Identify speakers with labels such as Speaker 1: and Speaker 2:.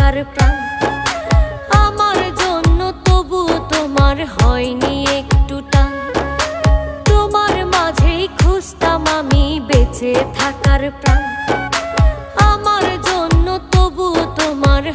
Speaker 1: থাকার প্রাণ। আমার জন্য তবু তোমার হয়নি একটু টান। তোমার মাঝেই খুঁজতাম আমি বেঁচে থাকার প্রাণ।